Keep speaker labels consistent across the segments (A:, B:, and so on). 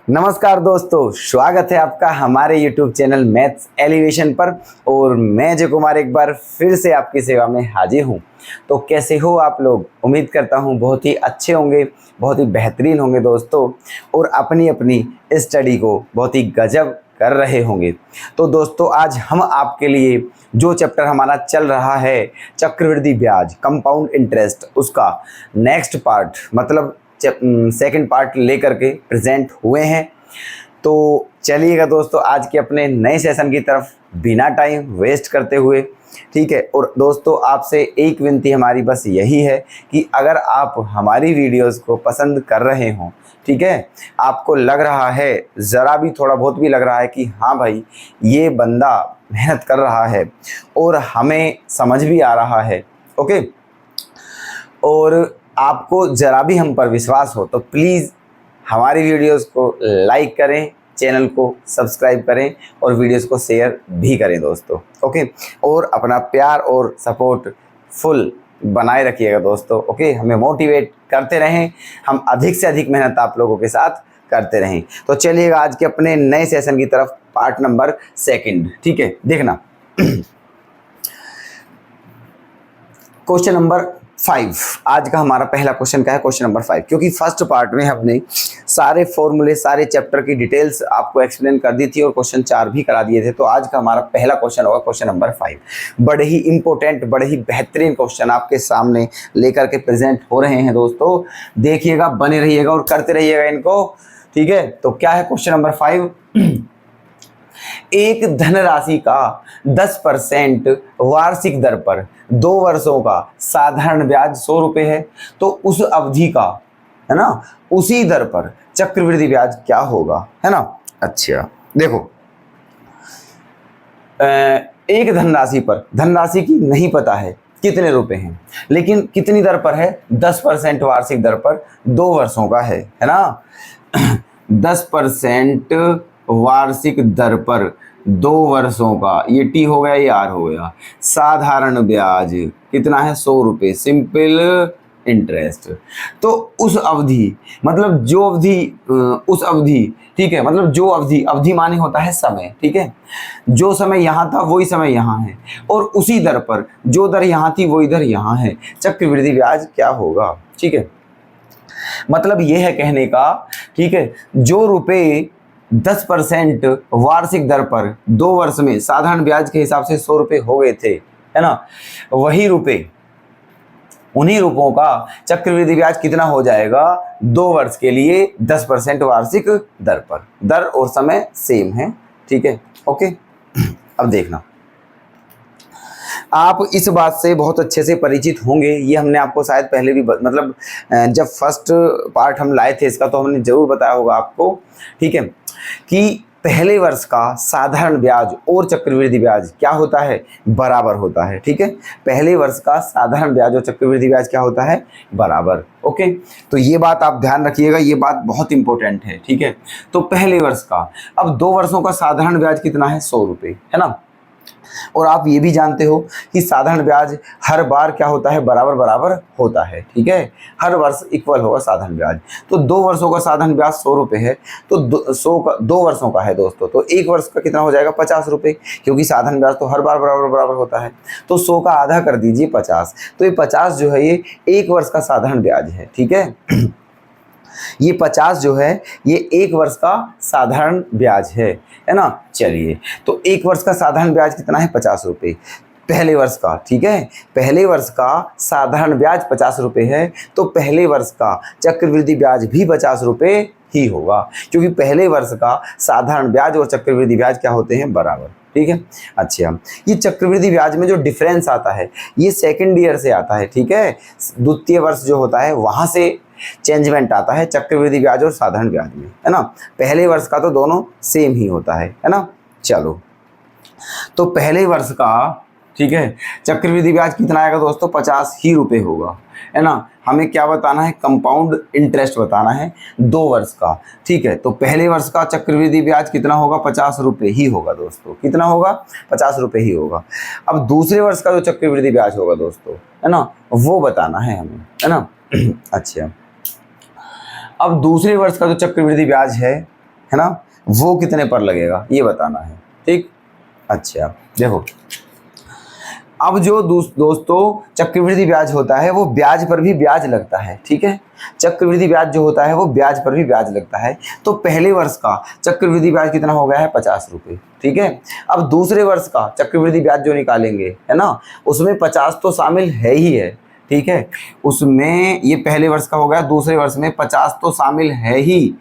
A: नमस्कार दोस्तों, स्वागत है आपका हमारे YouTube चैनल मैथ्स एलिवेशन पर। और मैं जय कुमार एक बार फिर से आपकी सेवा में हाजिर हूँ। तो कैसे हो आप लोग? उम्मीद करता हूँ बहुत ही अच्छे होंगे, बहुत ही बेहतरीन होंगे दोस्तों, और अपनी अपनी स्टडी को बहुत ही गजब कर रहे होंगे। तो दोस्तों आज हम आपके लिए जो चैप्टर हमारा चल रहा है चक्रवृद्धि ब्याज, कंपाउंड इंटरेस्ट, उसका नेक्स्ट पार्ट मतलब सेकंड पार्ट लेकर के प्रेजेंट हुए हैं। तो चलिएगा दोस्तों आज के अपने नए सेशन की तरफ बिना टाइम वेस्ट करते हुए, ठीक है। और दोस्तों आपसे एक विनती हमारी बस यही है कि अगर आप हमारी वीडियोस को पसंद कर रहे हों, ठीक है, आपको लग रहा है, ज़रा भी थोड़ा बहुत भी लग रहा है कि हाँ भाई ये बंदा मेहनत कर रहा है और हमें समझ भी आ रहा है, ओके, और आपको ज़रा भी हम पर विश्वास हो, तो प्लीज़ हमारी वीडियोस को लाइक करें, चैनल को सब्सक्राइब करें और वीडियोस को शेयर भी करें दोस्तों, ओके। और अपना प्यार और सपोर्ट फुल बनाए रखिएगा दोस्तों, ओके। हमें मोटिवेट करते रहें, हम अधिक से अधिक मेहनत आप लोगों के साथ करते रहें। तो चलिएगा आज के अपने नए सेशन की तरफ, पार्ट नंबर 2, ठीक है। देखना क्वेश्चन नंबर 5, आज का हमारा पहला क्वेश्चन क्या है? क्वेश्चन नंबर 5, क्योंकि फर्स्ट पार्ट में हमने सारे फॉर्मूले, सारे चैप्टर की डिटेल्स आपको एक्सप्लेन कर दी थी और क्वेश्चन 4 भी करा दिए थे। तो आज का हमारा पहला क्वेश्चन होगा क्वेश्चन नंबर 5। बड़े ही इंपॉर्टेंट, बड़े ही बेहतरीन क्वेश्चन आपके सामने लेकर के प्रेजेंट हो रहे हैं दोस्तों। देखिएगा, बने रहिएगा और करते रहिएगा इनको, ठीक है। तो क्या है क्वेश्चन नंबर 5? एक धनराशि का 10% वार्षिक दर पर 2 वर्षों का साधारण ब्याज 100 रुपये है, तो उस अवधि का, है ना, उसी दर पर चक्रवृद्धि ब्याज क्या होगा, है ना। अच्छा देखो, एक धनराशि पर, धनराशि की नहीं पता है कितने रुपए हैं, लेकिन कितनी दर पर है? 10% वार्षिक दर पर 2 वर्षों का है ना। 10% वार्षिक दर पर 2 वर्षों का, ये टी हो गया, ये आर हो गया। साधारण ब्याज कितना है? 100 रुपये, सिंपल इंटरेस्ट। तो उस अवधि मतलब जो अवधि, उस अवधि, ठीक है, मतलब जो अवधि, अवधि माने होता है समय, ठीक है। जो समय यहाँ था वही समय यहाँ है, और उसी दर पर, जो दर यहाँ थी वही दर यहाँ है, चक्रवृद्धि ब्याज क्या होगा, ठीक है। मतलब ये है कहने का, ठीक है, जो रुपए 10% वार्षिक दर पर 2 वर्ष में साधारण ब्याज के हिसाब से 100 रुपये हो गए थे, है ना, वही रुपए, उन्हीं रुपयों का चक्रवृद्धि ब्याज कितना हो जाएगा 2 वर्ष के लिए 10% वार्षिक दर पर। दर और समय सेम है, ठीक है, ओके। अब देखना, आप इस बात से बहुत अच्छे से परिचित होंगे, ये हमने आपको शायद पहले भी मतलब जब फर्स्ट पार्ट हम लाए थे इसका, तो हमने ज़रूर बताया होगा आपको, ठीक है, कि पहले वर्ष का साधारण ब्याज और चक्रवृद्धि ब्याज क्या होता है? बराबर होता है, ठीक है। पहले वर्ष का साधारण ब्याज और चक्रवृद्धि ब्याज क्या होता है? बराबर, ओके। तो ये बात आप ध्यान रखिएगा, ये बात बहुत इंपॉर्टेंट है, ठीक है। तो पहले वर्ष का, अब 2 वर्षों का साधारण ब्याज कितना है? 100 रुपये, है ना। और आप ये भी जानते हो कि साधारण ब्याज हर बार क्या होता है? बराबर बराबर होता है, ठीक है। हर वर्ष इक्वल होगा साधारण ब्याज। तो 2 वर्षों का साधारण ब्याज 100 रुपये है, तो 2 वर्षों का है दोस्तों, तो 1 वर्ष का कितना हो जाएगा? 50 रुपये, क्योंकि साधारण ब्याज तो हर बार बराबर बराबर होता है। तो 100 का आधा कर दीजिए 50, तो ये 50 जो है ये 1 वर्ष का साधारण ब्याज है, ठीक है। ये 50 जो है ये 1 वर्ष का साधारण ब्याज है ना। चलिए, तो 1 वर्ष का साधारण ब्याज कितना है? 50 रुपये पहले वर्ष का, ठीक है। पहले वर्ष का साधारण ब्याज 50 रुपये है, तो पहले वर्ष का चक्रवृद्धि ब्याज भी 50 रुपये ही होगा, क्योंकि पहले वर्ष का साधारण ब्याज और चक्रवृद्धि ब्याज क्या होते हैं? बराबर, ठीक है। अच्छा, ये चक्रवृद्धि ब्याज में जो डिफरेंस आता है ये सेकेंड ईयर से आता है, ठीक है। द्वितीय वर्ष जो होता है वहाँ से चेंजमेंट आता है चक्रवृद्धि ब्याज और साधारण ब्याज में, है ना। पहले वर्ष का तो दोनों सेम ही होता है ना। चलो, तो पहले वर्ष का, ठीक है, चक्रवृद्धि ब्याज कितना आएगा दोस्तों? 50 ही रुपये होगा, है ना। हमें क्या बताना है? कंपाउंड इंटरेस्ट बताना है 2 वर्ष का, ठीक है। तो पहले वर्ष का चक्रवृद्धि ब्याज कितना होगा? 50 रुपये ही होगा दोस्तों। कितना होगा? 50 रुपये ही होगा। अब दूसरे वर्ष का जो चक्रवृद्धि ब्याज होगा दोस्तों, है ना, वो बताना है हमें, है ना। अच्छा, अब दूसरे वर्ष का जो चक्रवृद्धि ब्याज है है ना, वो कितने पर लगेगा ये बताना है। ठीक, अच्छा देखो, अब जो दोस्तों चक्रवृद्धि ब्याज होता है वो ब्याज पर भी ब्याज लगता है। ठीक है, चक्रवृद्धि ब्याज जो होता है वो ब्याज पर भी ब्याज लगता है। तो पहले वर्ष का चक्रवृद्धि ब्याज कितना हो गया है 50 रुपये। ठीक है, अब दूसरे वर्ष का चक्रवृद्धि ब्याज जो निकालेंगे है ना, उसमें 50 तो शामिल है ही है। ठीक है, उसमें ये पहले वर्ष का हो गया, दूसरे वर्ष में 50 तो शामिल है ही।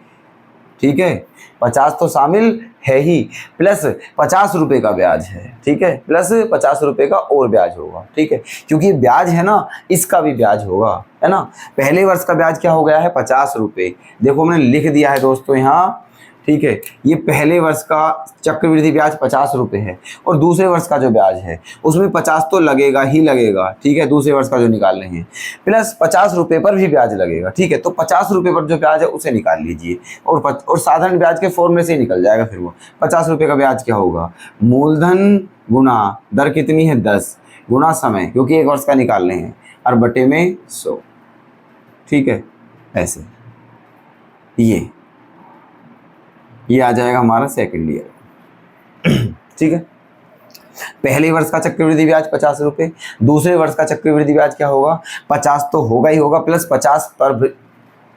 A: ठीक है, 50 तो शामिल है ही, प्लस 50 रुपये का ब्याज है। ठीक है, प्लस 50 रुपये का और ब्याज होगा। ठीक है, क्योंकि ब्याज है ना, इसका भी ब्याज होगा, है ना। पहले वर्ष का ब्याज क्या हो गया है 50 रुपये, देखो मैंने लिख दिया है दोस्तों यहाँ। ठीक है, ये पहले वर्ष का चक्रवृद्धि ब्याज 50 रुपये है, और दूसरे वर्ष का जो ब्याज है उसमें 50 तो लगेगा ही लगेगा। ठीक है, दूसरे वर्ष का जो निकाल रहे हैं, प्लस 50 रुपये पर भी ब्याज लगेगा। ठीक है, तो 50 रुपये पर जो ब्याज है उसे निकाल लीजिए, और साधारण ब्याज के फॉर्मूले से ही निकल जाएगा। फिर वो 50 रुपये का ब्याज क्या होगा, मूलधन गुना दर कितनी है 10 गुना समय, क्योंकि एक वर्ष का निकाल रहे हैं, और बटे में 100। ठीक है, ऐसे ये आ जाएगा हमारा सेकंड ईयर। ठीक है, पहले वर्ष का चक्रवृद्धि ब्याज 50 रुपये, दूसरे वर्ष का चक्रवृद्धि ब्याज क्या होगा 50 तो होगा ही होगा, प्लस 50 पर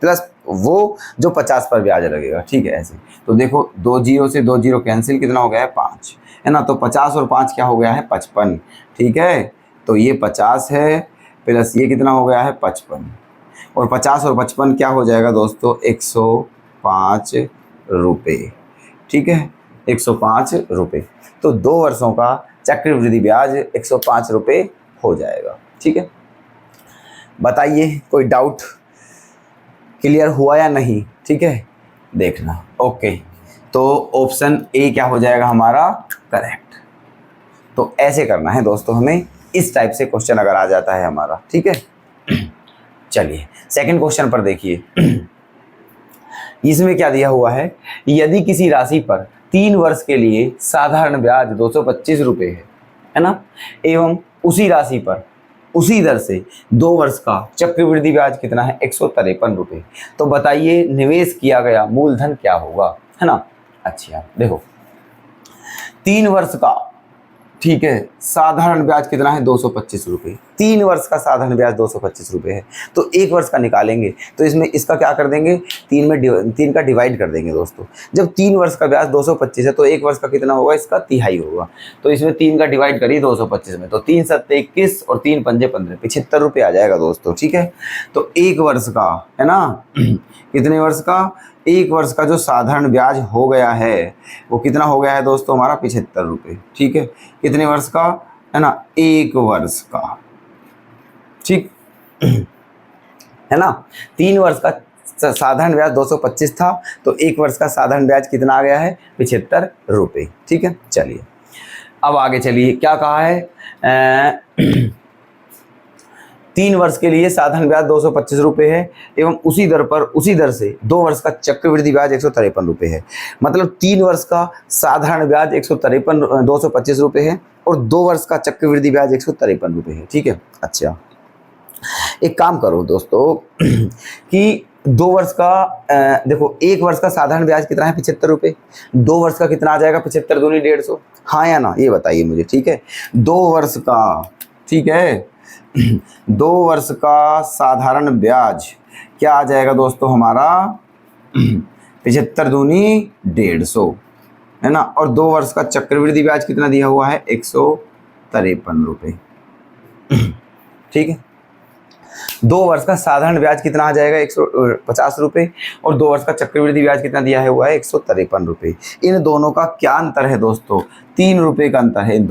A: प्लस वो जो 50 पर ब्याज लगेगा। ठीक है, ऐसे तो देखो 2 जीरो से 2 जीरो कैंसिल, कितना हो गया है 5, है ना। तो 50 और 5 क्या हो गया है 55। ठीक है, तो ये 50 है, प्लस ये कितना हो गया है 55, और 50 और 55 क्या हो जाएगा दोस्तों 105 रुपये। ठीक है, 105 रुपये। तो 2 वर्षों का चक्रवृद्धि ब्याज 105 रुपये हो जाएगा। ठीक है, बताइए कोई डाउट, क्लियर हुआ या नहीं। ठीक है, देखना। ओके, तो ऑप्शन ए क्या हो जाएगा हमारा करेक्ट। तो ऐसे करना है दोस्तों हमें, इस टाइप से क्वेश्चन अगर आ जाता है हमारा। ठीक है, चलिए सेकंड क्वेश्चन पर देखिए। इसमें क्या दिया हुआ है, यदि किसी राशि पर 3 वर्ष के लिए साधारण ब्याज 225 रुपये है ना, एवं उसी राशि पर उसी दर से 2 वर्ष का चक्रवृद्धि ब्याज कितना है 153 रुपये, तो बताइए निवेश किया गया मूलधन क्या होगा, है ना। अच्छा देखो, 3 वर्ष का, ठीक है, साधारण ब्याज कितना है 225 रुपये। 3 वर्ष का साधारण ब्याज 225 रुपये है, तो 1 वर्ष का निकालेंगे तो इसमें इसका क्या कर देंगे 3 का डिवाइड कर देंगे दोस्तों। जब 3 वर्ष का ब्याज 225 है तो 1 वर्ष का कितना होगा, इसका तिहाई होगा। तो इसमें 3 का डिवाइड करिए 225 में, तो 3 सत्ते 21 और 3 पंजे 15, 75 रुपये आ जाएगा दोस्तों। ठीक है, तो 1 वर्ष का है ना, कितने वर्ष का, 1 वर्ष का जो साधारण ब्याज हो गया है वो कितना हो गया है दोस्तों हमारा 75 रुपये। ठीक है, कितने वर्ष का है ना, 1 वर्ष का। ठीक है ना, 3 वर्ष का साधारण ब्याज 225 था, तो 1 वर्ष का साधारण ब्याज कितना आ गया है 75 रुपये। ठीक है, चलिए अब आगे चलिए, क्या कहा है 3 वर्ष के लिए साधारण ब्याज 225 रुपये है, एवं उसी दर से 2 वर्ष का चक्रवृद्धि ब्याज 153 रुपये है। मतलब 3 वर्ष का साधारण ब्याज 225 रुपये है, और 2 वर्ष का चक्रवृद्धि ब्याज 153 रुपये है। ठीक है, अच्छा एक काम करो दोस्तों कि 2 वर्ष का देखो, 1 वर्ष का साधारण ब्याज कितना है 75 रुपये, 2 वर्ष का कितना आ जाएगा 75 दूनी 150, हाँ या ना, ये बताइए मुझे। ठीक है, 2 वर्ष का, ठीक है 2 वर्ष का साधारण ब्याज क्या आ जाएगा दोस्तों हमारा 75 दूनी 150, है ना, और 2 वर्ष का चक्रवृद्धि ब्याज कितना दिया हुआ है 153 रुपये। ठीक है, 2 वर्ष का साधारण ब्याज कितना आ जाएगा 150 रुपये, और 2 वर्ष का चक्रवृद्धि ब्याज कितना दिया हुआ है 153 रुपये। इन दोनों का क्या अंतर है दोस्तों, 3 रुपये का अंतर है इन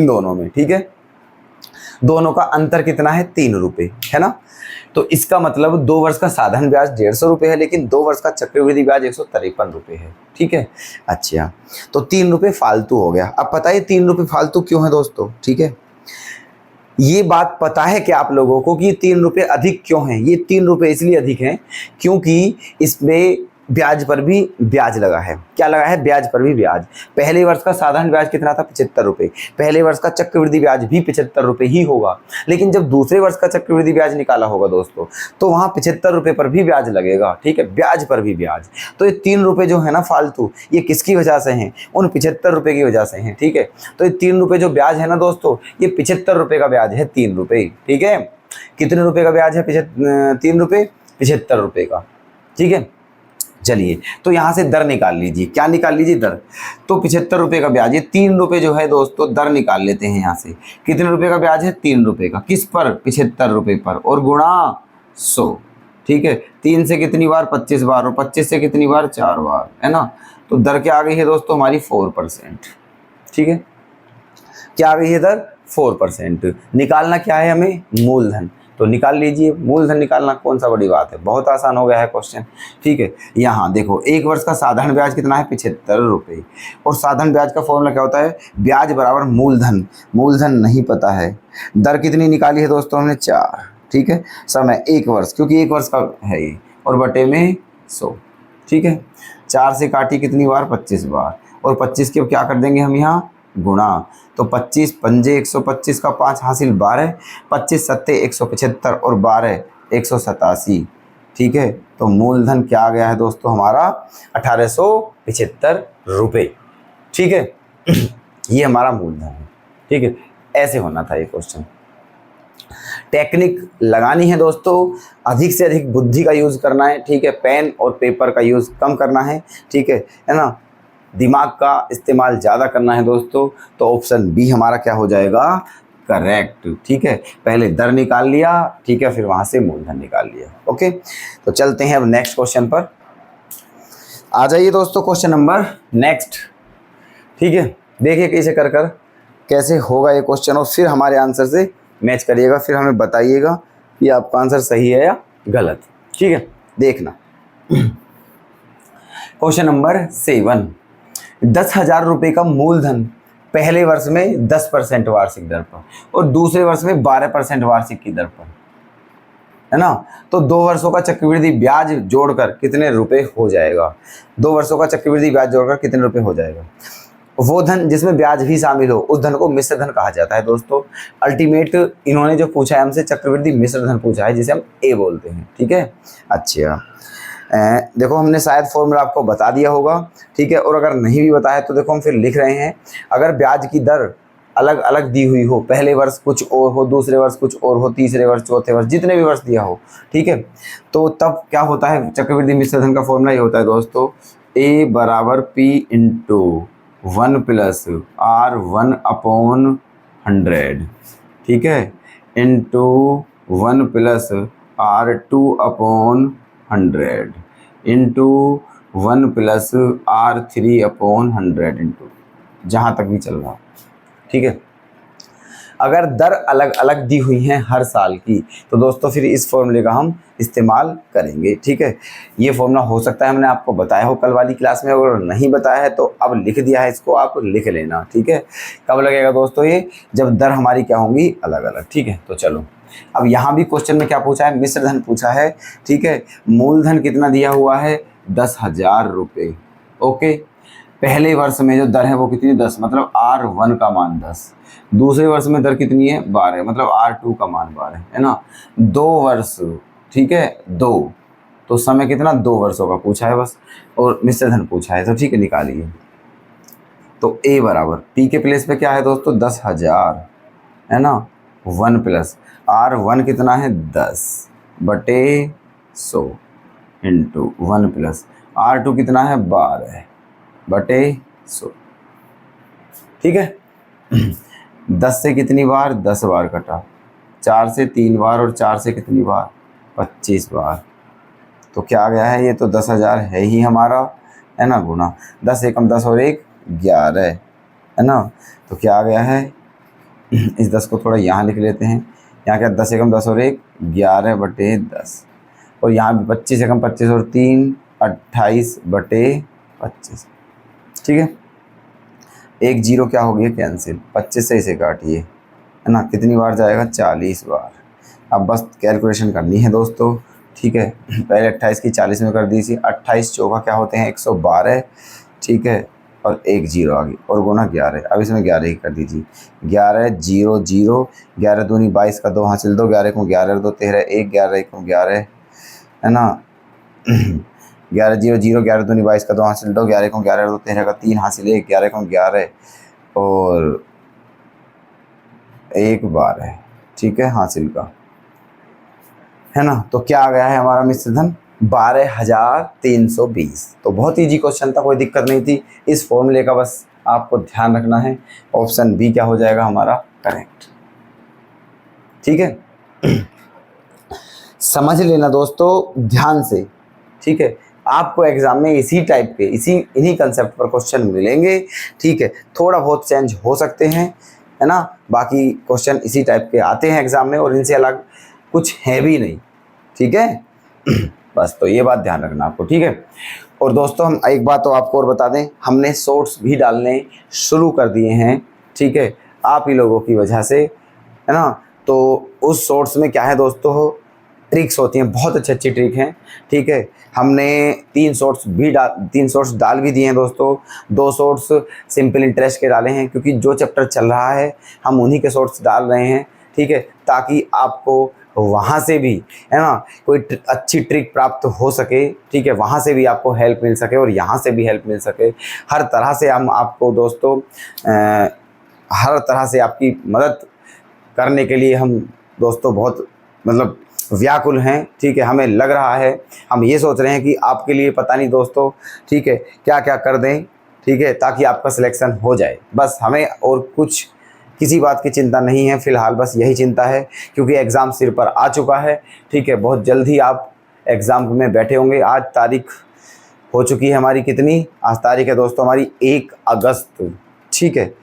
A: दोनों में। ठीक है, दोनों का अंतर कितना है 3 रुपये, है ना। तो इसका मतलब 2 वर्ष का साधारण ब्याज 150 रुपये है, लेकिन 2 वर्ष का चक्रवृद्धि ब्याज 153 रुपये है। ठीक है, अच्छा तो 3 रुपये फालतू हो गया। अब बताइए 3 रुपये फालतू क्यों है दोस्तों। ठीक है, ये बात पता है कि आप लोगों को कि 3 रुपये अधिक क्यों हैं। ये 3 रुपये इसलिए अधिक हैं क्योंकि इसमें ब्याज पर भी ब्याज लगा है। क्या लगा है? ब्याज पर भी ब्याज। पहले वर्ष का साधारण ब्याज कितना था? 75 रुपये। पहले वर्ष का चक्रवृद्धि ब्याज भी 75 रुपये ही होगा, लेकिन जब दूसरे वर्ष का चक्रवृद्धि ब्याज निकाला होगा दोस्तों, तो वहाँ 75 रुपये पर भी ब्याज लगेगा। ठीक है, ब्याज पर भी ब्याज। तो ये 3 रुपये जो है ना फालतू, ये किसकी वजह से हैं? उन 75 रुपये की वजह से हैं। ठीक है, तो ये 3 रुपये जो ब्याज है ना दोस्तों, ये 75 रुपये का ब्याज है, 3 रुपये। ठीक है, कितने रुपये का ब्याज है? 3 रुपये, 75 रुपये का। ठीक है, चलिए तो यहाँ से दर निकाल लीजिए। क्या निकाल लीजिए? दर। तो 75 रुपये का ब्याज, ये 3 रुपये जो है दोस्तों, दर निकाल लेते हैं यहाँ से। कितने रुपये का ब्याज है? 3 रुपये का। किस पर? 75 रुपये पर, और गुणा 100। ठीक है, 3 से कितनी बार? 25 बार, और 25 से कितनी बार? 4 बार, है ना। तो दर क्या आ गई है दोस्तों हमारी? 4%। ठीक है, क्या आ गई है दर? 4%। निकालना क्या है हमें? मूलधन। तो निकाल लीजिए, मूलधन निकालना कौन सा बड़ी बात है, बहुत आसान हो गया है क्वेश्चन। ठीक है, यहाँ देखो एक वर्ष का साधारण ब्याज कितना है? 75 रुपये। और साधारण ब्याज का फॉर्मूला क्या होता है? ब्याज बराबर मूलधन। मूलधन नहीं पता है। दर कितनी निकाली है दोस्तों हमने? 4। ठीक है, समय 1 वर्ष, क्योंकि 1 वर्ष का है ये, और बटे में 100। ठीक है, 4 से काटी कितनी बार? 25 बार, और 25 के क्या कर देंगे हम यहाँ? गुणा। तो 25 पंजे 125 का 5 हासिल 12, 25 सत्ते 175, और 12 187। ठीक है, तो मूलधन क्या आ गया है दोस्तों हमारा? 1875 रुपये। ठीक है, ये हमारा मूलधन है। ठीक है, ऐसे होना था ये क्वेश्चन। टेक्निक लगानी है दोस्तों, अधिक से अधिक बुद्धि का यूज़ करना है। ठीक है, पेन और पेपर का यूज़ कम करना है। ठीक है ना, दिमाग का इस्तेमाल ज़्यादा करना है दोस्तों। तो ऑप्शन बी हमारा क्या हो जाएगा? करेक्ट। ठीक है, पहले दर निकाल लिया, ठीक है, फिर वहाँ से मूलधन निकाल लिया। ओके, तो चलते हैं अब नेक्स्ट क्वेश्चन पर। आ जाइए दोस्तों, क्वेश्चन नंबर नेक्स्ट। ठीक है, देखिए कैसे कर कैसे होगा ये क्वेश्चन, और फिर हमारे आंसर से मैच करिएगा, फिर हमें बताइएगा कि आपका आंसर सही है या गलत। ठीक है, देखना क्वेश्चन नंबर 7। 10,000 रुपये का मूलधन पहले वर्ष में 10% वार्षिक दर पर, और दूसरे वर्ष में 12% वार्षिक की दर पर, है ना। तो 2 वर्षों का चक्रवृद्धि ब्याज जोड़कर कितने रुपए हो जाएगा? 2 वर्षों का चक्रवृद्धि ब्याज जोड़कर कितने रुपए हो जाएगा? वो धन जिसमें ब्याज भी शामिल हो, उस धन को मिश्र धन कहा जाता है दोस्तों। अल्टीमेट इन्होंने जो पूछा है हमसे, चक्रवृद्धि मिश्र धन पूछा है, जिसे हम ए बोलते हैं। ठीक है, अच्छा देखो हमने शायद फॉर्मूला आपको बता दिया होगा। ठीक है, और अगर नहीं भी बताया तो देखो हम फिर लिख रहे हैं। अगर ब्याज की दर अलग अलग दी हुई हो, पहले वर्ष कुछ और हो, दूसरे वर्ष कुछ और हो, तीसरे वर्ष, चौथे वर्ष, जितने भी वर्ष दिया हो, ठीक है, तो तब क्या होता है? चक्रवृद्धि मिश्र धन का फॉर्मूला ये होता है दोस्तों, ए बराबर पी इंटू 1 प्लस R1/100, ठीक है, into 1 plus R2/100 into 1 plus R3/100 into जहाँ तक भी चल रहा। ठीक है, अगर दर अलग अलग दी हुई हैं हर साल की, तो दोस्तों फिर इस फॉर्मूले का हम इस्तेमाल करेंगे। ठीक है, ये फॉर्मूला हो सकता है मैंने आपको बताया हो कल वाली क्लास में, अगर नहीं बताया है तो अब लिख दिया है, इसको आप लिख लेना। ठीक है, कब लगेगा दोस्तों? ये जब दर हमारी क्या होंगी? अलग अलग। ठीक है, तो चलो अब यहाँ भी क्वेश्चन में क्या पूछा है? मिश्र धन पूछा है। ठीक है, मूलधन कितना दिया हुआ है? 10,000 रुपये। ओके, पहले वर्ष में जो दर है वो कितनी? 10, मतलब R1 का मान 10। दूसरे वर्ष में दर कितनी है? 12, मतलब R2 का मान 12 है ना। 2 वर्ष, ठीक है, 2, तो समय कितना? 2 वर्षों का पूछा है बस, और मिश्र धन पूछा है, तो ठीक है निकालिए। तो A बराबर P के प्लेस पे क्या है दोस्तों? 10,000, है ना, 1 प्लस R1 कितना है? 10 बटे 100 इंटू 1 प्लस R2 कितना है? 12 बटे 100। ठीक है, 10 से कितनी बार? 10 बार कटा, 4 से 3 बार, और 4 से कितनी बार? 25 बार। तो क्या आ गया है? ये तो 10,000 है ही हमारा, है ना, गुना 10 एकम 10 और 1 11, है ना। तो क्या आ गया है? इस 10 को थोड़ा यहाँ लिख लेते हैं। यहाँ क्या? 10 एकम 10 और 1 11 बटे 10, और यहाँ भी 25 एकम 25 और 3 28 बटे 25। ठीक है, 1 0 क्या हो गया? कैंसिल। 25 से इसे काटिए, है ना, कितनी बार जाएगा? 40 बार। अब बस कैलकुलेशन करनी है दोस्तों, ठीक है। पहले 28 की 40 में कर दी थी, 28 चौका क्या होते हैं 112, ठीक है, और एक जीरो आ गई और गुना 11। अब इसमें 11 ही कर दीजिए, 11 0 0, 11 दूनी 22 का 2 हासिल 2, 11 को 11 2 13 1, 11 1 को 11, है ना। 11 0 0, 11 दूनी 22 का 2 हासिल 2, 11 को 11 2 13 का 3 हासिल 1, 11 को 11 और एक बार है, ठीक है, हासिल का, है ना। तो क्या आ गया है हमारा मिश्र धन 12,320। तो बहुत ईजी क्वेश्चन था, कोई दिक्कत नहीं थी। इस फॉर्मूले का बस आपको ध्यान रखना है। ऑप्शन बी क्या हो जाएगा हमारा करेक्ट, ठीक है। समझ लेना दोस्तों ध्यान से, ठीक है। आपको एग्जाम में इसी टाइप के इन्हीं कंसेप्ट पर क्वेश्चन मिलेंगे, ठीक है। थोड़ा बहुत चेंज हो सकते हैं, है ना, बाकी क्वेश्चन इसी टाइप के आते हैं एग्जाम में और इनसे अलग कुछ है भी नहीं, ठीक है। बस तो ये बात ध्यान रखना आपको, ठीक है। और दोस्तों हम एक बात तो आपको और बता दें, हमने शॉर्ट्स भी डालने शुरू कर दिए हैं, ठीक है, आप ही लोगों की वजह से, है ना। तो उस शॉर्ट्स में क्या है दोस्तों, ट्रिक्स होती हैं, बहुत अच्छी अच्छी ट्रिक हैं, ठीक है। हमने 3 शॉर्ट्स डाल भी दिए हैं दोस्तों। 2 शॉर्ट्स सिंपल इंटरेस्ट के डाले हैं क्योंकि जो चैप्टर चल रहा है हम उन्हीं के शॉर्ट्स डाल रहे हैं, ठीक है, ताकि आपको वहाँ से भी, है ना, कोई अच्छी ट्रिक प्राप्त हो सके, ठीक है, वहाँ से भी आपको हेल्प मिल सके और यहाँ से भी हेल्प मिल सके। हर तरह से हम आपको दोस्तों हर तरह से आपकी मदद करने के लिए हम दोस्तों बहुत मतलब व्याकुल हैं, ठीक है। हमें लग रहा है, हम ये सोच रहे हैं कि आपके लिए पता नहीं दोस्तों, ठीक है, क्या क्या कर दें, ठीक है, ताकि आपका सिलेक्शन हो जाए। बस हमें और कुछ किसी बात की चिंता नहीं है फ़िलहाल, बस यही चिंता है क्योंकि एग्ज़ाम सिर पर आ चुका है, ठीक है। बहुत जल्द ही आप एग्ज़ाम में बैठे होंगे। आज तारीख हो चुकी है हमारी कितनी, आज तारीख है दोस्तों हमारी 1 अगस्त, ठीक है।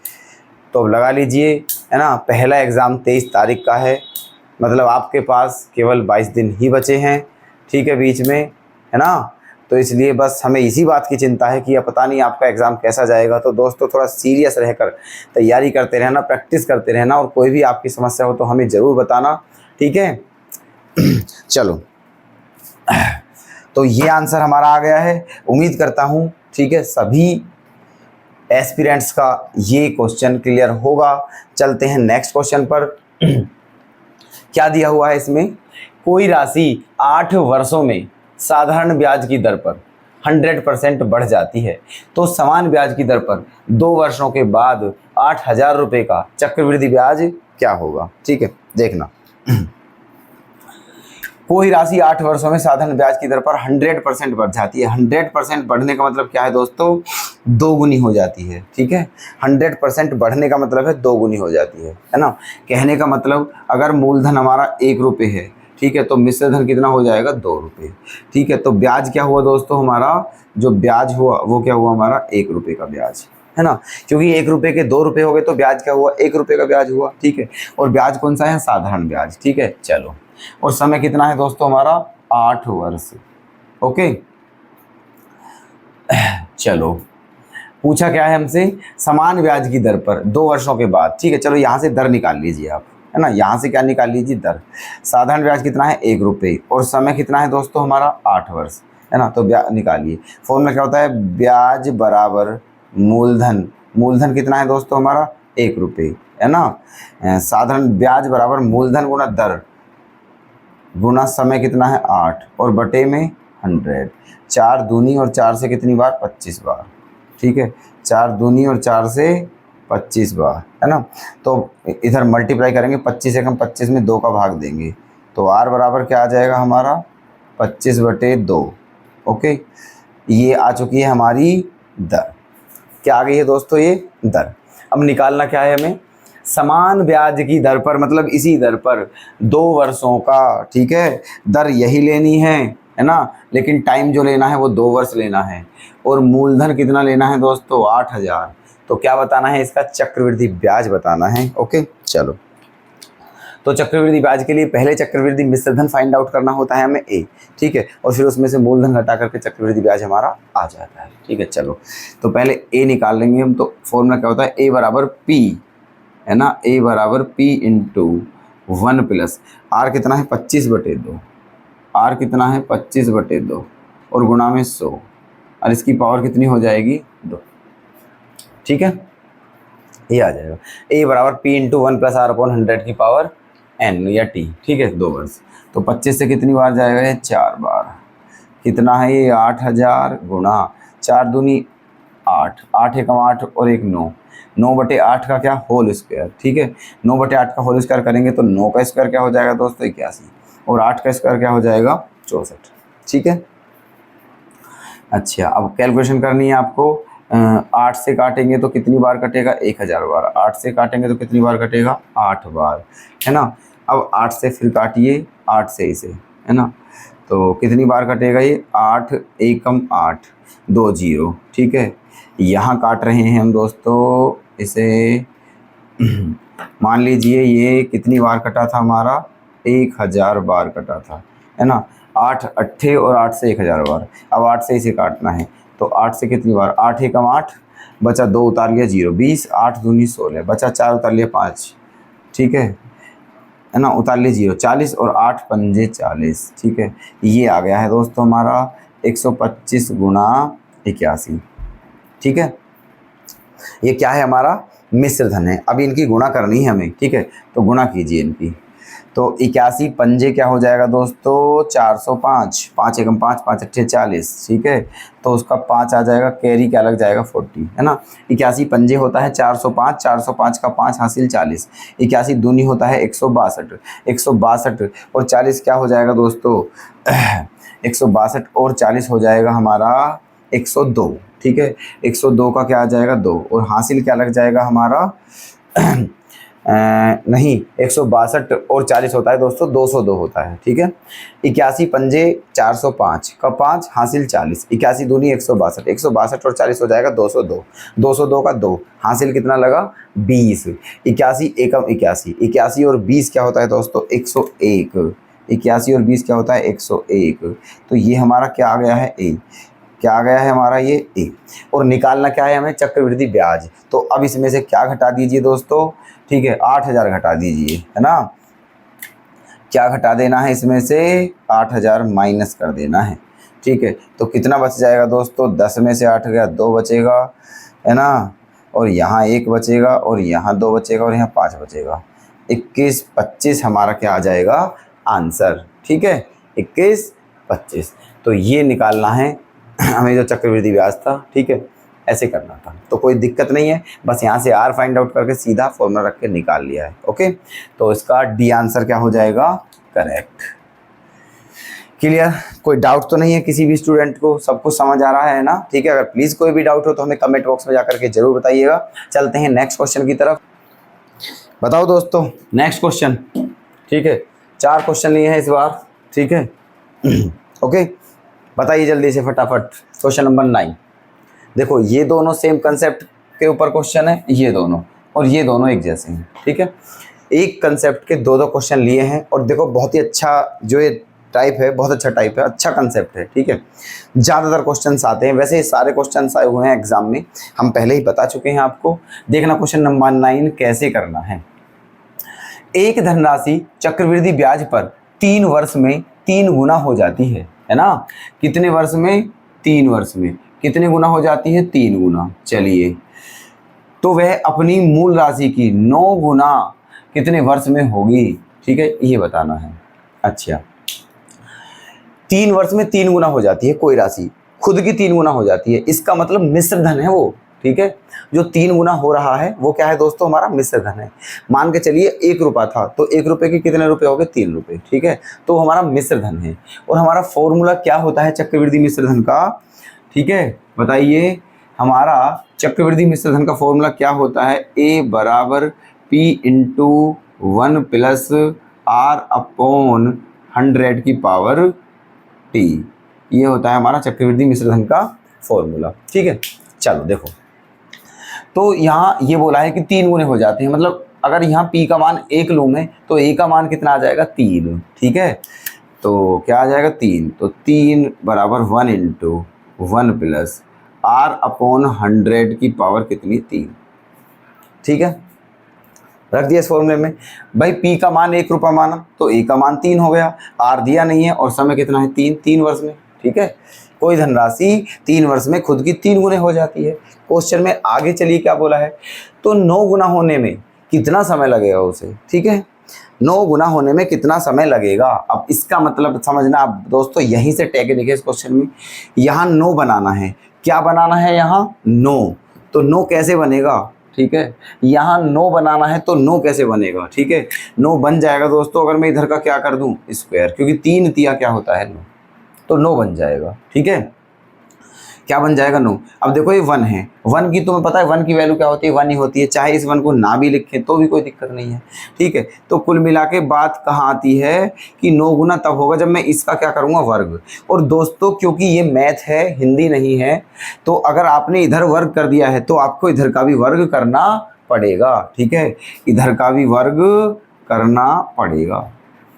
A: तो अब लगा लीजिए, है ना, पहला एग्ज़ाम 23 तारीख का है, मतलब आपके पास केवल 22 दिन ही बचे हैं, ठीक है, बीच में, है ना। तो इसलिए बस हमें इसी बात की चिंता है कि अब पता नहीं आपका एग्ज़ाम कैसा जाएगा। तो दोस्तों थोड़ा सीरियस रहकर तैयारी करते रहना, प्रैक्टिस करते रहना और कोई भी आपकी समस्या हो तो हमें ज़रूर बताना, ठीक है। चलो, तो ये आंसर हमारा आ गया है। उम्मीद करता हूँ, ठीक है, सभी एस्पिरेंट्स का ये क्वेश्चन क्लियर होगा। चलते हैं नेक्स्ट क्वेश्चन पर। क्या दिया हुआ है इसमें, कोई राशि 8 वर्षों में साधारण ब्याज की दर पर 100% बढ़ जाती है तो समान ब्याज की दर पर 2 वर्षों के बाद 8,000 रुपये का चक्रवृद्धि ब्याज क्या होगा, ठीक है। देखना, कोई राशि 8 वर्षों में साधारण ब्याज की दर पर 100% बढ़ जाती है। 100% बढ़ने का मतलब क्या है दोस्तों, 2 गुनी हो जाती है, ठीक है। 100% बढ़ने का मतलब है 2 गुनी हो जाती है ना। कहने का मतलब अगर मूलधन हमारा 1 रुपये है, ठीक है, तो मिश्र धन कितना हो जाएगा 2 रुपये, ठीक है। तो ब्याज क्या हुआ दोस्तों, हमारा जो ब्याज हुआ वो क्या हुआ हमारा 1 रुपये का ब्याज, है ना। क्योंकि 1 रुपये के 2 रुपये हो गए तो ब्याज क्या हुआ 1 रुपये का ब्याज हुआ, ठीक है। और ब्याज कौन सा है, साधारण ब्याज, ठीक है। चलो, और समय कितना है दोस्तों हमारा 8 वर्ष, ओके। चलो, पूछा क्या है हमसे, समान ब्याज की दर पर 2 वर्षों के बाद, ठीक है। चलो यहाँ से दर निकाल लीजिए आप, है ना, यहाँ से क्या निकाल लीजिए दर। साधारण ब्याज कितना है 1 रुपये और समय कितना है दोस्तों हमारा 8 वर्ष, है ना। तो ब्याज निकालिए, फॉर्मूला क्या होता है, ब्याज बराबर मूलधन। मूलधन कितना है दोस्तों हमारा 1 रुपये, है ना। साधारण ब्याज बराबर मूलधन गुना दर गुना समय कितना है 8 और बटे में 100। 4 दूनी और 4 से कितनी बार 25 बार, ठीक है। 4 दूनी और 4 से 25 बार, है ना। तो इधर मल्टीप्लाई करेंगे, 25 से हम 25 में 2 का भाग देंगे तो r बराबर क्या आ जाएगा हमारा 25/2, ओके। ये आ चुकी है हमारी दर। क्या आ गई है दोस्तों ये दर। अब निकालना क्या है हमें, समान ब्याज की दर पर, मतलब इसी दर पर 2 वर्षों का, ठीक है, दर यही लेनी है ना। लेकिन टाइम जो लेना है वो 2 वर्ष लेना है और मूलधन कितना लेना है दोस्तों 8,000। तो क्या बताना है, इसका चक्रवृद्धि ब्याज बताना है, ओके। चलो, तो चक्रवृद्धि ब्याज के लिए पहले चक्रवृद्धि मिश्र धन फाइंड आउट करना होता है हमें ए, ठीक है, और फिर उसमें से मूलधन घटा करके चक्रवृद्धि ब्याज हमारा आ जाता है, ठीक है। चलो, तो पहले ए निकाल लेंगे हम। तो फॉर्मूला क्या होता है, ए बराबर पी, है ना, ए बराबर पी इंटू 1 प्लस आर कितना है 25/2, आर कितना है 25/2 और गुणा में 100 और इसकी पावर कितनी हो जाएगी 2। ठीक है, ये आ जाएगा ए बराबर पी इंटू 1+r/100 की पावर n या t। ठीक है, 2 वर्ष तो 25 से कितनी बार जाएगा ये 4 बार। कितना है ये 8000 गुणा 4 दूनी 8, 8 एकम 8 और 1 9, 9/8 का क्या होल स्क्वायर। ठीक है, 9/8 का होल स्क्वायर करेंगे तो 9 का स्क्वायर क्या हो जाएगा दोस्तों 81 और 8 का स्क्वायर क्या हो जाएगा 64। ठीक है, अच्छा अब कैलकुलेशन करनी है आपको। 8 से काटेंगे तो कितनी बार कटेगा 1000 बार। 8 से काटेंगे तो कितनी बार कटेगा 8 बार, है ना। अब 8 से फिर काटिए 8 से इसे, है ना, तो कितनी बार कटेगा ये 8 एकम 8 2 0। ठीक है, यहाँ काट रहे हैं हम दोस्तों इसे मान लीजिए ये कितनी बार कटा था हमारा 1000 बार कटा था, है ना। 8 अट्ठे और 8 से 1000 बार। अब 8 से इसे काटना है तो 8 से कितनी बार 8 एकम 8 बचा 2 उतार लिया 0 20, 8 दूनी 16 बचा 4 उतार लिया 5। ठीक है ना, उतार लिया 0 40 और 8 पंजे 40। ठीक है, ये आ गया है दोस्तों हमारा 125 गुणा 81। ठीक है, ये क्या है हमारा मिश्र धन है। अभी इनकी गुणा करनी है हमें। ठीक है, तो गुणा कीजिए इनकी तो 81 पंजे क्या हो जाएगा दोस्तों 405, 5 एकम 5 5 अट्ठे 40। ठीक है, तो उसका 5 आ जाएगा, कैरी क्या लग जाएगा 40, है ना। 81 पंजे होता है 405, 405 का 5 हासिल 40, 81 दूनी होता है 162, 162 और 40 क्या हो जाएगा दोस्तों 162 और 40 हो जाएगा हमारा 102। ठीक है, 102 का क्या आ जाएगा 2 और हासिल क्या लग जाएगा हमारा नहीं 162 और 40 होता है दोस्तों 202 होता है। ठीक है, 81 पंजे 405 का 5 हासिल 40, 81 दूनी 162, 162 और 40 हो जाएगा 202, 202 का 2 हासिल कितना लगा 20, 81 एकम 81, 81 और 20 क्या होता है दोस्तों 101, 81 और 20 क्या होता है 101। तो ये हमारा क्या आ गया है ए, क्या आ गया है हमारा ये ए। और निकालना क्या है हमें चक्रवृद्धि ब्याज। तो अब इसमें से क्या घटा दीजिए दोस्तों। ठीक है, 8000 घटा दीजिए, है ना। क्या घटा देना है इसमें से 8000 माइनस कर देना है। ठीक है, तो कितना बच जाएगा दोस्तों 10 में से 8 गया 2 बचेगा, है ना, और यहाँ 1 बचेगा और यहाँ 2 बचेगा और यहाँ 5 बचेगा। 21 25 हमारा क्या आ जाएगा आंसर। ठीक है, 21 25। तो ये निकालना है हमें जो चक्रवृद्धि ब्याज था। ठीक है, ऐसे करना था तो कोई दिक्कत नहीं है, बस यहाँ से आर फाइंड आउट करके सीधा फॉर्मूला रख के निकाल लिया है। ओके, तो इसका डी आंसर क्या हो जाएगा करेक्ट। क्लियर, कोई डाउट तो नहीं है किसी भी स्टूडेंट को, सब कुछ समझ आ रहा है ना। ठीक है, अगर प्लीज़ कोई भी डाउट हो तो हमें कमेंट बॉक्स में जाकर के जरूर बताइएगा। चलते हैं नेक्स्ट क्वेश्चन की तरफ। बताओ दोस्तों नेक्स्ट क्वेश्चन। ठीक है, 4 क्वेश्चन लिए हैं इस बार। ठीक है ओके, बताइए जल्दी से फटाफट। Question number 9। देखो ये दोनों सेम कंसेप्ट के ऊपर क्वेश्चन है, ये दोनों और ये दोनों एक जैसे हैं। ठीक है, एक कंसेप्ट के 2 क्वेश्चन लिए हैं और देखो बहुत ही अच्छा जो ये टाइप है, बहुत अच्छा टाइप है, अच्छा कंसेप्ट है। ठीक है, ज़्यादातर क्वेश्चंस आते हैं, वैसे सारे क्वेश्चंस आए हुए हैं एग्जाम में, हम पहले ही बता चुके हैं आपको। देखना क्वेश्चन नंबर 9 कैसे करना है। एक धनराशि चक्रवृद्धि ब्याज पर 3 वर्ष में 3 गुना हो जाती है ना। कितने वर्ष में 3 वर्ष में कितने गुना हो जाती है 3 गुना। चलिए, तो वह अपनी मूल राशि की 9 गुना कितने वर्ष में होगी। ठीक है, ये बताना है। अच्छा, 3 वर्ष में 3 गुना हो जाती है कोई राशि, खुद की 3 गुना हो जाती है, इसका मतलब मिश्र धन है वो। ठीक है, जो 3 गुना हो रहा है वो क्या है दोस्तों हमारा मिश्र धन है। मान के चलिए 1 रुपया था तो 1 रुपये के कितने रुपए हो गए 3 रुपये। ठीक है, तो हमारा मिश्र धन है। और हमारा फॉर्मूला क्या होता है चक्रवृद्धि मिश्र धन का। ठीक है, बताइए हमारा चक्रवृद्धि मिश्र धन का फॉर्मूला क्या होता है। ए बराबर P into 1 plus R upon 100 की पावर टी, ये होता है हमारा चक्रवृद्धि मिश्र धन का फॉर्मूला। ठीक है, चलो देखो, तो यहाँ ये बोला है कि 3 गुने हो जाते हैं, मतलब अगर यहाँ p का मान 1 लूँ मैं तो a का मान कितना आ जाएगा 3। ठीक है, तो क्या आ जाएगा 3, तो 3 बराबर 1 इंटू 1 प्लस आर अपॉन 100 की पावर कितनी 3। ठीक है, रख दिया इस फॉर्मूले में। भाई पी का मान 1 रुपया माना तो ए का मान 3 हो गया, आर दिया नहीं है और समय कितना है 3 वर्ष में। ठीक है, कोई धनराशि 3 वर्ष में खुद की 3 गुने हो जाती है। क्वेश्चन में आगे चलिए क्या बोला है, तो 9 गुना होने में कितना समय लगेगा उसे। ठीक है, 9 गुना होने में कितना समय लगेगा। अब इसका मतलब समझना आप दोस्तों, यहीं से टेक्निक है इस क्वेश्चन में। यहाँ 9 बनाना है, क्या बनाना है यहाँ 9, तो 9 कैसे बनेगा। ठीक है, यहाँ 9 बनाना है तो 9 कैसे बनेगा। ठीक है, 9 बन जाएगा दोस्तों अगर मैं इधर का क्या कर दूं स्क्वायर, क्योंकि 3 तिया क्या होता है 9, तो 9 बन जाएगा। ठीक है, क्या बन जाएगा 9। अब देखो ये 1 है, 1 की तुम्हें पता है 1 की वैल्यू क्या होती है, 1 ही होती है, चाहे इस 1 को ना भी लिखें तो भी कोई दिक्कत नहीं है। ठीक है, तो कुल मिला के बात कहाँ आती है कि 9 गुना तब होगा जब मैं इसका क्या करूँगा वर्ग। और दोस्तों क्योंकि ये मैथ है, हिंदी नहीं है, तो अगर आपने इधर वर्ग कर दिया है तो आपको इधर का भी वर्ग करना पड़ेगा। ठीक है, इधर का भी वर्ग करना पड़ेगा।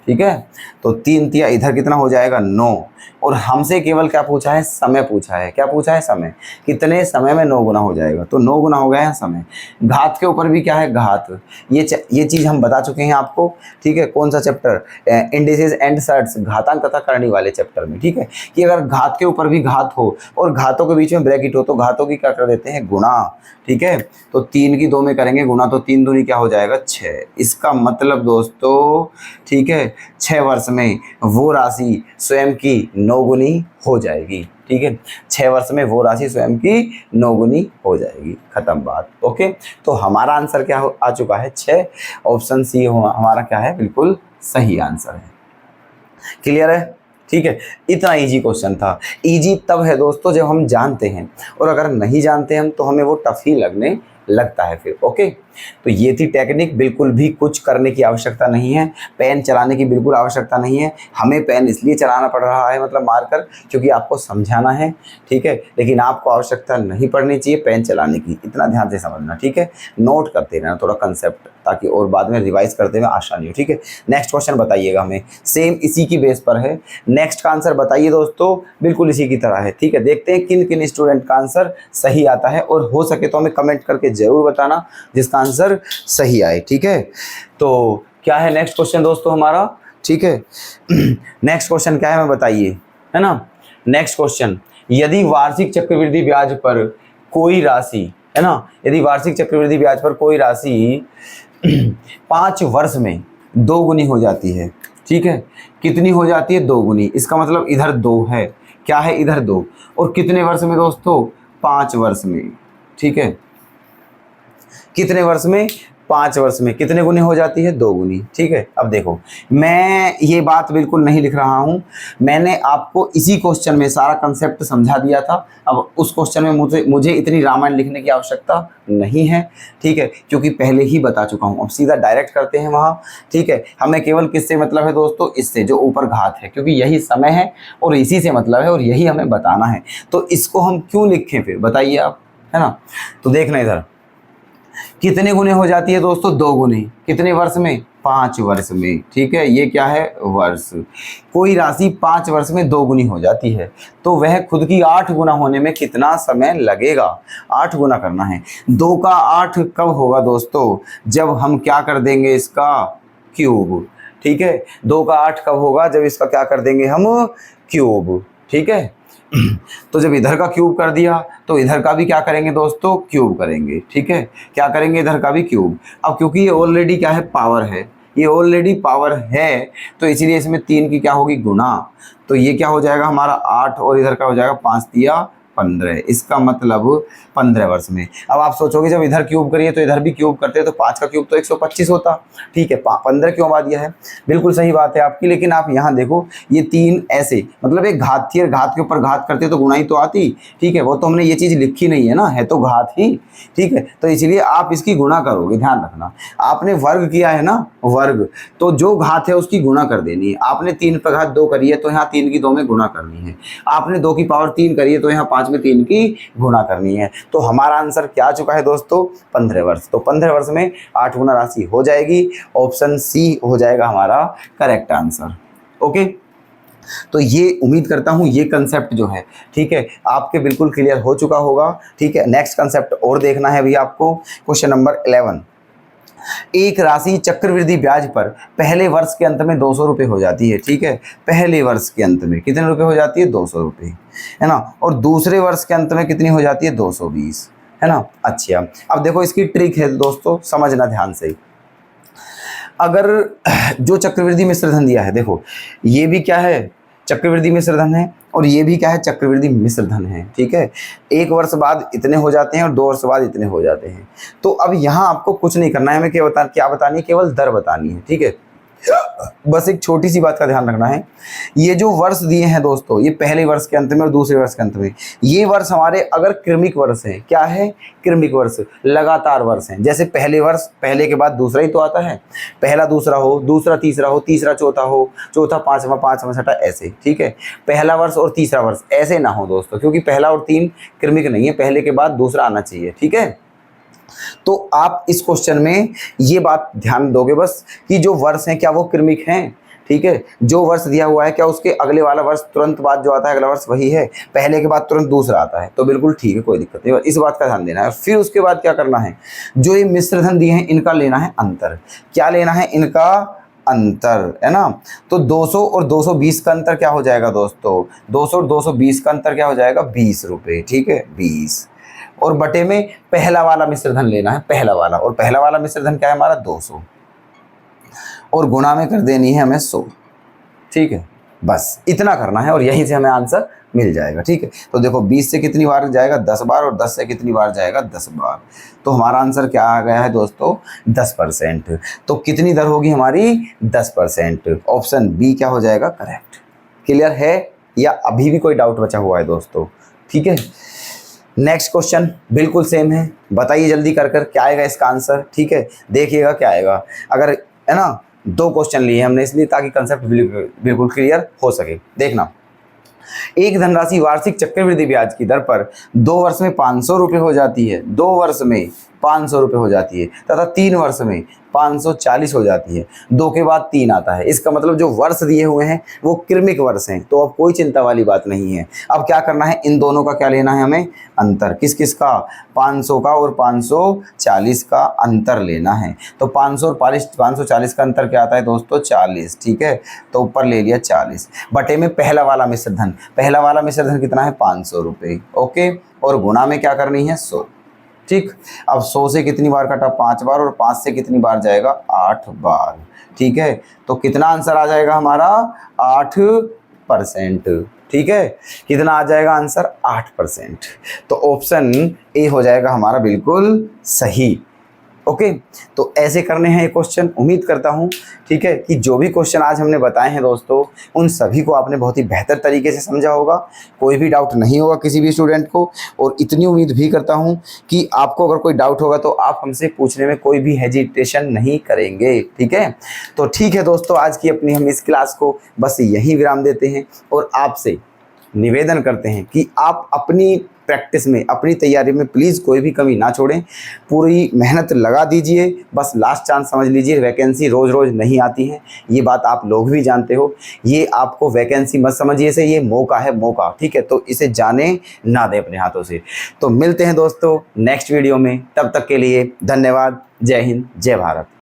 A: ठीक है, तो 3 तिया इधर कितना हो जाएगा 9, और हमसे केवल क्या पूछा है, समय पूछा है। क्या पूछा है, समय, कितने समय में 9 गुना हो जाएगा, तो 9 गुना हो गया है समय। घात के ऊपर भी क्या है घात, ये चीज़ हम बता चुके हैं आपको। ठीक है, कौन सा चैप्टर, इंडिसेस एंड सर्ट्स, घातांक तथा करणी वाले चैप्टर में। ठीक है, कि अगर घात के ऊपर भी घात हो और घातों के बीच में ब्रैकेट हो तो घातों की क्या कर देते हैं गुणा। ठीक है, तो 3 की 2 में करेंगे गुणा, तो 3 दूनी क्या हो जाएगा 6। इसका मतलब दोस्तों, ठीक है, 6 वर्ष में वो राशि स्वयं की 9 गुनी हो जाएगी। ठीक है, 6 वर्ष में वो राशि स्वयं की 9 गुनी हो जाएगी, खत्म बात। ओके, तो हमारा आंसर क्या आ चुका है 6, ऑप्शन सी हमारा क्या है, बिल्कुल सही आंसर है। क्लियर है। ठीक है, इतना इजी क्वेश्चन था। इजी तब है दोस्तों जब हम जानते हैं, और अगर नहीं जानते हम तो हमें वो टफ ही लगने लगता है फिर। ओके, तो ये थी टेक्निक, बिल्कुल भी कुछ करने की आवश्यकता नहीं है, पेन चलाने की बिल्कुल आवश्यकता नहीं है। हमें पेन इसलिए चलाना पड़ रहा है मतलब मारकर, क्योंकि आपको समझाना है। ठीक है, लेकिन आपको आवश्यकता नहीं पड़नी चाहिए पेन चलाने की, इतना ध्यान से समझना। ठीक है, नोट करते रहना थोड़ा कंसेप्ट, ताकि और बाद में रिवाइज करते हुए आसानी हो। ठीक है, नेक्स्ट क्वेश्चन बताइएगा हमें, सेम इसी की बेस पर है। नेक्स्ट का आंसर बताइए दोस्तों, बिल्कुल इसी की तरह है। ठीक है, देखते हैं किन किन स्टूडेंट का आंसर सही आता है, और हो सके तो हमें कमेंट करके जरूर बताना जिसका आंसर सही आए। ठीक है, तो क्या है नेक्स्ट क्वेश्चन दोस्तों हमारा। ठीक है, नेक्स्ट क्वेश्चन क्या है हमें बताइए, है ना। नेक्स्ट क्वेश्चन, यदि वार्षिक चक्रवृद्धि ब्याज पर कोई राशि, है ना, यदि वार्षिक चक्रवृद्धि ब्याज पर कोई राशि 5 वर्ष में 2 गुनी हो जाती है। ठीक है, कितनी हो जाती है 2 गुनी, इसका मतलब इधर 2 है, क्या है इधर 2, और कितने वर्ष में दोस्तों 5 वर्ष में। ठीक है, कितने वर्ष में 5 वर्ष में कितने गुनी हो जाती है 2 गुनी। ठीक है, अब देखो मैं ये बात बिल्कुल नहीं लिख रहा हूँ, मैंने आपको इसी क्वेश्चन में सारा कंसेप्ट समझा दिया था। अब उस क्वेश्चन में मुझे इतनी रामायण लिखने की आवश्यकता नहीं है। ठीक है, क्योंकि पहले ही बता चुका हूँ। अब सीधा डायरेक्ट करते हैं वहाँ। ठीक है, हमें केवल किससे मतलब है दोस्तों, इससे जो ऊपर घात है, क्योंकि यही समय है और इसी से मतलब है और यही हमें बताना है, तो इसको हम क्यों लिखें फिर बताइए आप, है ना। तो देखना इधर कितने गुने हो जाती है दोस्तों 2 गुने, कितने वर्ष में 5 वर्ष में। ठीक है, ये क्या है वर्ष। कोई राशि 5 वर्ष में 2 गुनी हो जाती है तो वह खुद की 8 गुना होने में कितना समय लगेगा। 8 गुना करना है, 2 का 8 कब होगा दोस्तों, जब हम क्या कर देंगे इसका क्यूब। ठीक है, 2 का 8 कब होगा, जब इसका क्या कर देंगे हम क्यूब। ठीक है, तो जब इधर का क्यूब कर दिया तो इधर का भी क्या करेंगे दोस्तों क्यूब करेंगे। ठीक है, क्या करेंगे इधर का भी क्यूब। अब क्योंकि ये ऑलरेडी क्या है पावर है, ये ऑलरेडी पावर है, तो इसीलिए इसमें 3 की क्या होगी गुना, तो ये क्या हो जाएगा हमारा 8 और इधर का हो जाएगा 5 तिया 15, इसका मतलब 15 वर्ष में। अब आप सोचोगे जब इधर क्यूब करिए तो इधर भी क्यूब करते तो 5 का क्यूब तो 125 होता। ठीक है, 15 क्यों आ दिया है, बिल्कुल सही बात है आपकी। लेकिन आप यहाँ देखो ये 3 ऐसे मतलब एक घात थी और घात के ऊपर घात करते तो गुणा ही तो आती। ठीक है, वो तो हमने ये चीज़ लिखी नहीं है ना, है तो घात ही। ठीक है, तो इसलिए आप इसकी गुणा करोगे, ध्यान रखना। आपने वर्ग किया है ना वर्ग, तो जो घात है उसकी गुणा कर देनी है। आपने 3 पर घात 2 करी है तो यहाँ 3 की 2 में गुणा करनी है। आपने 2 की पावर 3 करी है तो यहाँ 5 में 3 की गुणा करनी है। तो हमारा आंसर क्या आ चुका है दोस्तों 15 वर्ष। तो 15 वर्ष में 8 गुना राशि हो जाएगी, ऑप्शन सी हो जाएगा हमारा करेक्ट आंसर। ओके, तो ये उम्मीद करता हूँ ये कंसेप्ट जो है ठीक है आपके बिल्कुल क्लियर हो चुका होगा। ठीक है, नेक्स्ट कंसेप्ट और देखना है भैया आपको, क्वेश्चन नंबर 11। एक राशि चक्रवृद्धि ब्याज पर पहले वर्ष के अंत में 200 रुपये हो जाती है, ठीक है। पहले वर्ष के अंत में कितने रुपए हो जाती है? 200 रुपये, है ना। और दूसरे वर्ष के अंत में कितनी हो जाती है? 220, है ना। अच्छा, अब देखो इसकी ट्रिक है दोस्तों, समझना ध्यान से। अगर जो चक्रवृद्धि मिश्र धन दिया है, देखो ये भी क्या है? चक्रवृद्धि मिश्र धन है, और ये भी क्या है? चक्रवृद्धि मिश्र धन है, ठीक है। एक वर्ष बाद इतने हो जाते हैं और 2 वर्ष बाद इतने हो जाते हैं। तो अब यहाँ आपको कुछ नहीं करना है, हमें क्या बतानी है? केवल दर बतानी है, ठीक है। बस एक छोटी सी बात का ध्यान रखना है, ये जो वर्ष दिए हैं दोस्तों, ये पहले वर्ष के अंत में और दूसरे वर्ष के अंत में, ये वर्ष हमारे अगर क्रमिक वर्ष हैं, क्या है? क्रमिक वर्ष, लगातार वर्ष हैं। जैसे पहले वर्ष, पहले के बाद दूसरा ही तो आता है, पहला दूसरा हो, दूसरा तीसरा हो, तीसरा चौथा हो, चौथा पांचवा, पांचवा छठा, ऐसे, ठीक है। पहला वर्ष और तीसरा वर्ष ऐसे ना हो दोस्तों, क्योंकि पहला और 3 क्रमिक नहीं है, पहले के बाद दूसरा आना चाहिए, ठीक है। तो आप इस क्वेश्चन में ये बात ध्यान दोगे बस कि जो वर्ष हैं क्या वो क्रमिक हैं, ठीक है। जो वर्ष दिया हुआ है क्या उसके अगले वाला वर्ष तुरंत बाद जो आता है अगला वर्ष वही है, पहले के बाद तुरंत दूसरा आता है, तो बिल्कुल ठीक है, कोई दिक्कत नहीं। इस बात का ध्यान देना है। फिर उसके बाद क्या करना है? जो ये मिश्रधन दिए हैं इनका लेना है अंतर। क्या लेना है? इनका अंतर, है ना। तो 200 और 220 का अंतर क्या हो जाएगा दोस्तों? 200 और 220 का अंतर क्या हो जाएगा? 20 रुपये, ठीक है, 20। और बटे में पहला वाला मिश्रधन लेना है, पहला वाला, और पहला वाला मिश्रधन क्या है हमारा? 200, और गुणा में कर देनी है हमें 100, ठीक है। बस इतना करना है और यहीं से हमें आंसर मिल जाएगा, ठीक है। तो देखो 20 से कितनी बार जाएगा? 10 बार, और 10 से कितनी बार जाएगा? 10 बार। तो हमारा आंसर क्या आ गया है दोस्तों? 10%। तो कितनी दर होगी हमारी? 10%। ऑप्शन बी क्या हो जाएगा? करेक्ट। क्लियर है या अभी भी कोई डाउट बचा हुआ है दोस्तों? ठीक है, नेक्स्ट क्वेश्चन बिल्कुल सेम है, बताइए जल्दी कर क्या आएगा इसका आंसर, ठीक है। देखिएगा क्या आएगा, अगर, है ना, 2 क्वेश्चन लिए हमने इसलिए ताकि कंसेप्ट बिल्कुल क्लियर हो सके। देखना, एक धनराशि वार्षिक चक्रवृद्धि ब्याज की दर पर 2 वर्ष में 500 रुपये हो जाती है, 2 वर्ष में 500 रुपये हो जाती है, तथा 3 वर्ष में 540 हो जाती है, 2 के बाद 3 आता है। इसका मतलब जो वर्ष दिए हुए हैं वो क्रमिक वर्ष हैं, तो अब कोई चिंता वाली बात नहीं है। अब क्या करना है? इन दोनों का क्या लेना है हमें? अंतर। किस किस का? 500 का और 540 का अंतर लेना है। तो 500 और 540 का अंतर क्या आता है दोस्तों? 40, ठीक है। तो ऊपर ले लिया 40, बटे में पहला वाला मिश्रधन, पहला वाला मिश्रधन कितना है? 500 रुपये, ओके। और गुणा में क्या करनी है? 100, ठीक। अब 100 से कितनी बार कटा? 5 बार, और 5 से कितनी बार जाएगा? 8 बार, ठीक है। तो कितना आंसर आ जाएगा हमारा? 8%, ठीक है। कितना आ जाएगा आंसर? 8%। तो ऑप्शन ए हो जाएगा हमारा बिल्कुल सही, ओके। तो ऐसे करने हैं ये क्वेश्चन, उम्मीद करता हूँ, ठीक है, कि जो भी क्वेश्चन आज हमने बताए हैं दोस्तों उन सभी को आपने बहुत ही बेहतर तरीके से समझा होगा, कोई भी डाउट नहीं होगा किसी भी स्टूडेंट को। और इतनी उम्मीद भी करता हूँ कि आपको अगर कोई डाउट होगा तो आप हमसे पूछने में कोई भी हेजिटेशन नहीं करेंगे, ठीक है। तो ठीक है दोस्तों, आज की अपनी हम इस क्लास को बस यहीं विराम देते हैं और आपसे निवेदन करते हैं कि आप अपनी प्रैक्टिस में, अपनी तैयारी में प्लीज़ कोई भी कमी ना छोड़ें, पूरी मेहनत लगा दीजिए। बस लास्ट चांस समझ लीजिए, वैकेंसी रोज़ रोज़ नहीं आती है, ये बात आप लोग भी जानते हो। ये आपको वैकेंसी मत समझिए इसे, ये मौका है, मौका, ठीक है। तो इसे जाने ना दें अपने हाथों से। तो मिलते हैं दोस्तों नेक्स्ट वीडियो में, तब तक के लिए धन्यवाद। जय हिंद, जय भारत।